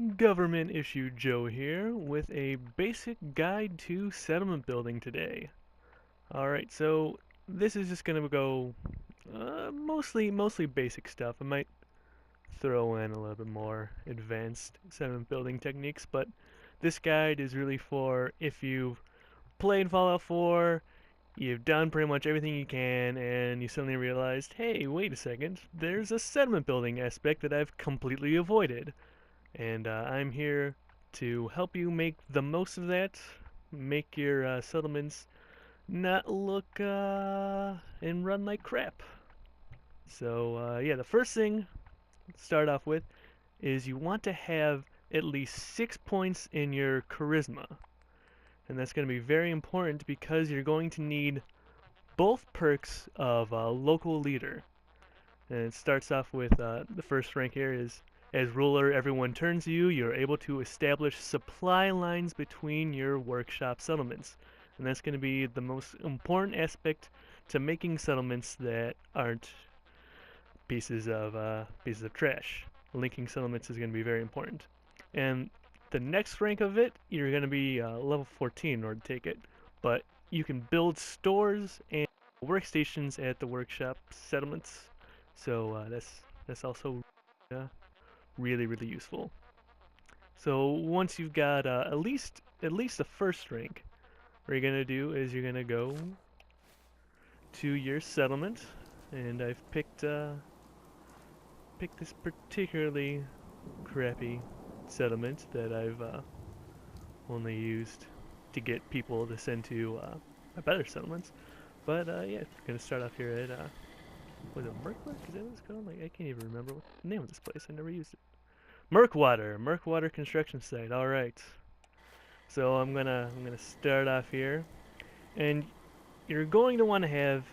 Government Issue Joe here with a basic guide to settlement building today. Alright, so this is just gonna go mostly basic stuff. I might throw in a little bit more advanced settlement building techniques, but this guide is really for if you've played Fallout 4, you've done pretty much everything you can, and you suddenly realized, hey, wait a second, there's a settlement building aspect that I've completely avoided. And I'm here to help you make the most of that, make your settlements not look and run like crap. So yeah, the first thing to start off with is you want to have at least 6 points in your charisma. And that's going to be very important because you're going to need both perks of local leader. And it starts off with the first rank here is as ruler, everyone turns to you. You're able to establish supply lines between your workshop settlements. And that's going to be the most important aspect to making settlements that aren't pieces of trash. Linking settlements is going to be very important. And the next rank of it, you're going to be level 14 in order to take it. But you can build stores and workstations at the workshop settlements. So that's also really useful. So once you've got at least the first rank, what you're gonna do is you're gonna go to your settlement, and I've picked this particularly crappy settlement that I've only used to get people to send to better settlements. But yeah, we're gonna start off here at was it Mirkwood? Is that what it's called? Like I can't even remember what the name of this place. I never used it. Mirkwater construction site. All right. So I'm gonna start off here, and you're going to want to have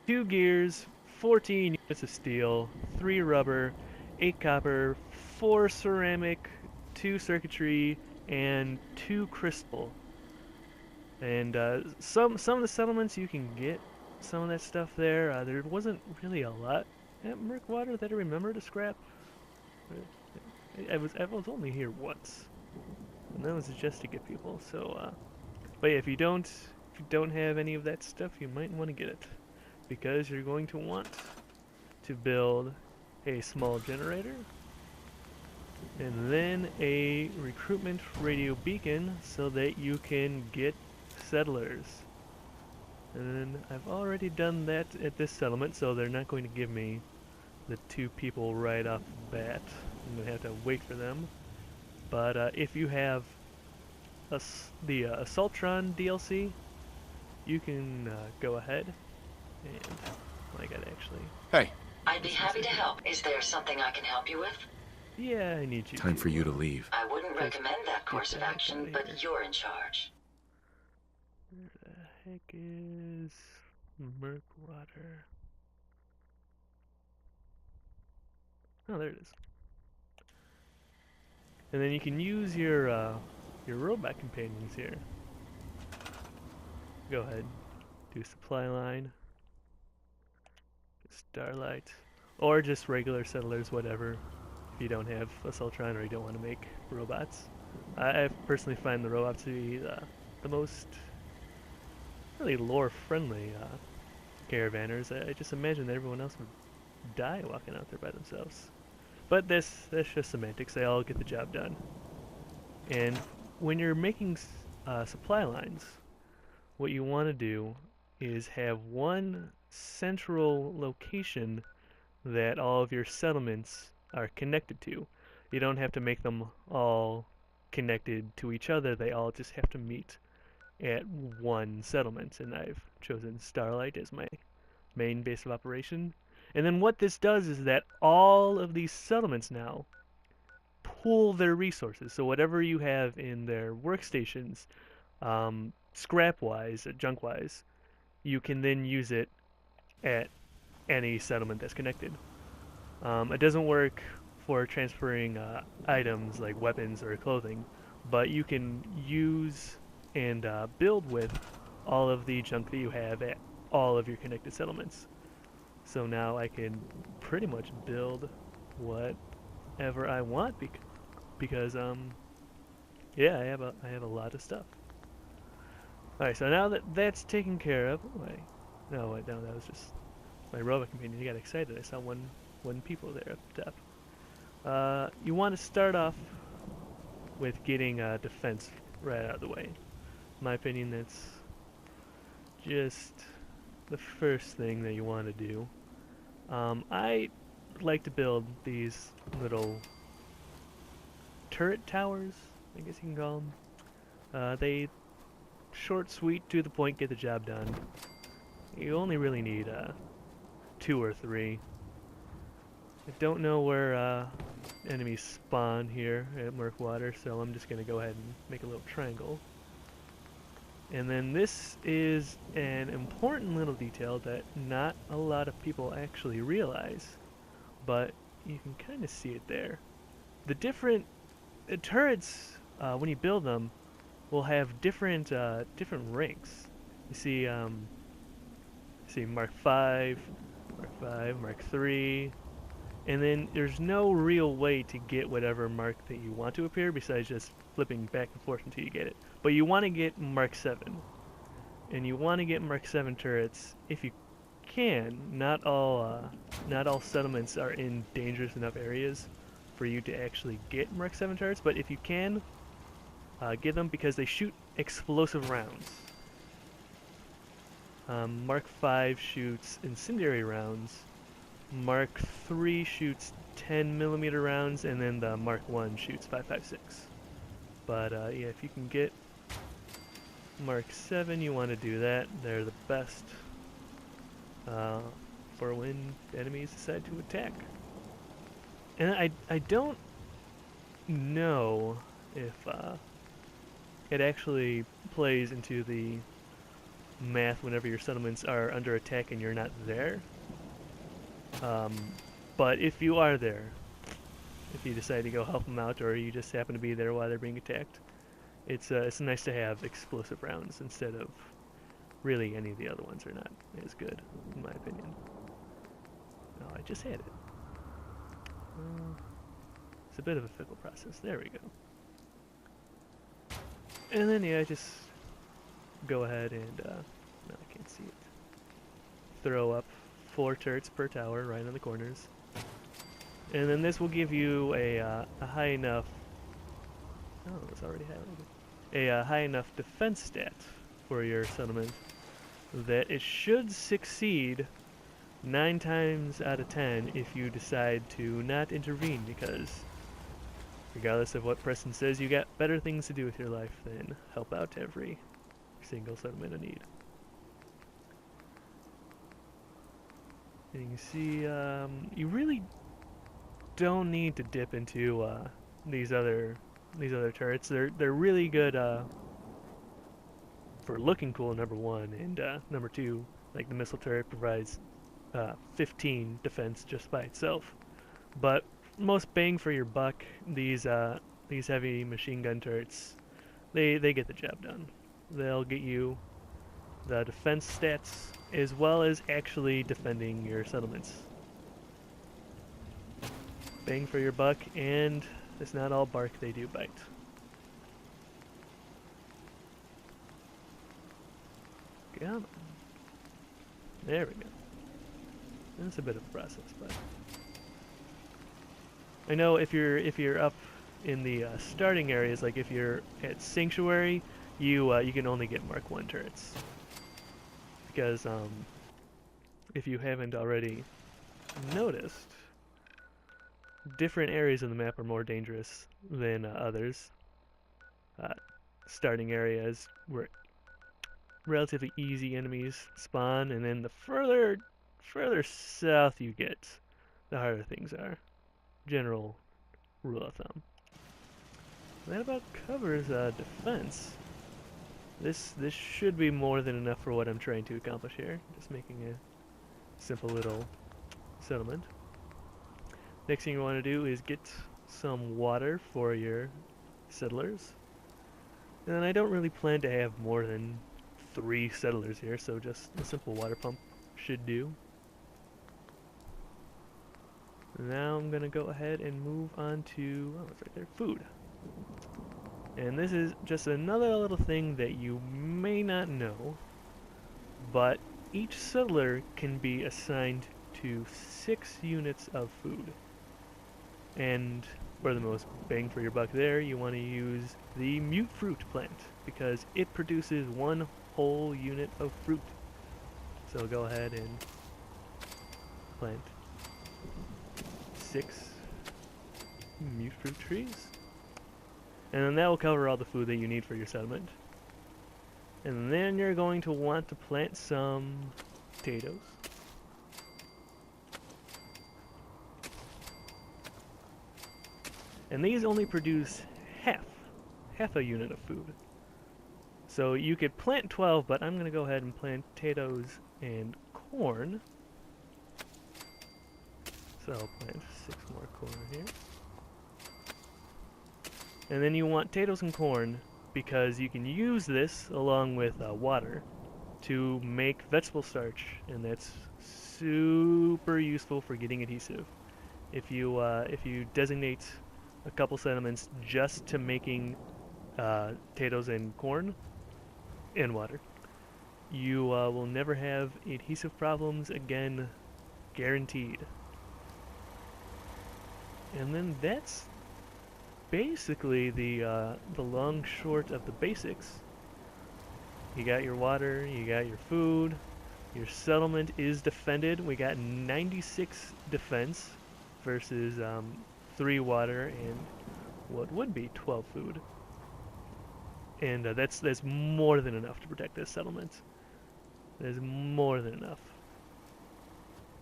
2 gears, 14 units of steel, 3 rubber, 8 copper, 4 ceramic, 2 circuitry, and 2 crystal. And some of the settlements you can get some of that stuff there. There wasn't really a lot at Mirkwater that I remember to scrap. I was only here once, and that was just to get people. So, but yeah, if you don't have any of that stuff, you might want to get it because you're going to want to build a small generator and then a recruitment radio beacon so that you can get settlers. And I've already done that at this settlement, so they're not going to give me the 2 people right off the bat. I'm going to have to wait for them. But if you have the Assaultron DLC, you can go ahead and... Oh my god, actually... Hey. I'd be happy to help. Is there something I can help you with? Yeah, I need you Time for you to leave. I wouldn't recommend that course of action, but you're in charge. Where the heck is Mirkwater? Oh, there it is. And then you can use your robot companions here. Go ahead, do supply line, Starlight, or just regular settlers, whatever. If you don't have Assaultron or you don't want to make robots, I personally find the robots to be the most really lore-friendly caravanners. I just imagine that everyone else would die walking out there by themselves. But that's just semantics. They all get the job done. And when you're making supply lines, what you want to do is have one central location that all of your settlements are connected to. You don't have to make them all connected to each other. They all just have to meet at one settlement. And I've chosen Starlight as my main base of operation. And then what this does is that all of these settlements now pool their resources. So whatever you have in their workstations, scrap-wise, junk-wise, you can then use it at any settlement that's connected. It doesn't work for transferring items like weapons or clothing, but you can use and build with all of the junk that you have at all of your connected settlements. So now I can pretty much build whatever I want because yeah, I have a lot of stuff. All right, so now that that's taken care of, wait, no, wait, no, that was just my robot companion. You got excited. I saw one people there up top. You want to start off with getting defense right out of the way. In my opinion, that's just the first thing that you want to do. I like to build these little turret towers, I guess you can call them. They short, sweet, to the point, get the job done. You only really need 2 or 3. I don't know where enemies spawn here at Murkwater, so I'm just going to go ahead and make a little triangle. And then this is an important little detail that not a lot of people actually realize, but you can kind of see it there. The different turrets, when you build them, will have different ranks. You see Mark 5, Mark 5, Mark 3, and then there's no real way to get whatever mark that you want to appear besides just flipping back and forth until you get it. But you want to get Mark 7. And you want to get Mark 7 turrets if you can. Not all settlements are in dangerous enough areas for you to actually get Mark 7 turrets, but if you can, get them because they shoot explosive rounds. Mark 5 shoots incendiary rounds. Mark 3 shoots 10mm rounds, and then the Mark 1 shoots 5.56. But yeah, if you can get Mark 7, you want to do that. They're the best for when enemies decide to attack. And I don't know if it actually plays into the math whenever your settlements are under attack and you're not there. But if you are there, if you decide to go help them out, or you just happen to be there while they're being attacked, it's nice to have explosive rounds instead of really any of the other ones are not as good, in my opinion. No, I just had it. It's a bit of a fickle process. There we go. And then yeah, just go ahead and no, I can't see it. Throw up 4 turrets per tower right on the corners. And then this will give you a high enough... Oh, it's already highlighted. A high enough defense stat for your settlement that it should succeed 9 times out of 10 if you decide to not intervene, because regardless of what Preston says, you got better things to do with your life than help out every single settlement in need. And you can see, you really don't need to dip into these other turrets. They're really good for looking cool, number 1, and number 2, like the missile turret provides 15 defense just by itself. But most bang for your buck, these heavy machine gun turrets, they get the job done. They'll get you the defense stats as well as actually defending your settlements. Bang for your buck, and it's not all bark, they do bite. Come on. There we go. It's a bit of a process, but I know if you're up in the starting areas, like if you're at Sanctuary, you can only get Mark 1 turrets, because if you haven't already noticed, different areas of the map are more dangerous than others. Starting areas where relatively easy enemies spawn, and then the further south you get, the harder things are. General rule of thumb. That about covers defense. This should be more than enough for what I'm trying to accomplish here. Just making a simple little settlement. Next thing you want to do is get some water for your settlers. And I don't really plan to have more than 3 settlers here, so just a simple water pump should do. Now I'm gonna go ahead and move on to, oh, it's right there, food. And this is just another little thing that you may not know, but each settler can be assigned to 6 units of food. And for the most bang for your buck there, you want to use the mutfruit plant, because it produces 1 whole unit of fruit. So go ahead and plant 6 mutfruit trees. And then that will cover all the food that you need for your settlement. And then you're going to want to plant some potatoes. And these only produce half a unit of food. So you could plant 12, but I'm going to go ahead and plant potatoes and corn. So I'll plant 6 more corn here. And then you want potatoes and corn because you can use this along with water to make vegetable starch, and that's super useful for getting adhesive. If you designate a couple sediments just to making potatoes and corn and water, you will never have adhesive problems again, guaranteed. And then that's basically the long short of the basics. You got your water, you got your food, your settlement is defended. We got 96 defense versus 3 water and what would be 12 food. And that's more than enough to protect this settlement. There's more than enough.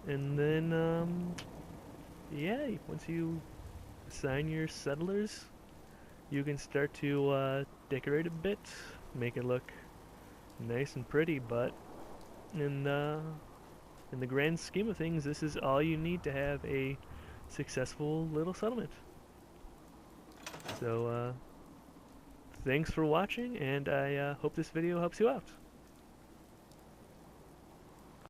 And then, yeah, once you assign your settlers, you can start to decorate a bit, make it look nice and pretty, but in the grand scheme of things, this is all you need to have a successful little settlement. So, thanks for watching, and I hope this video helps you out.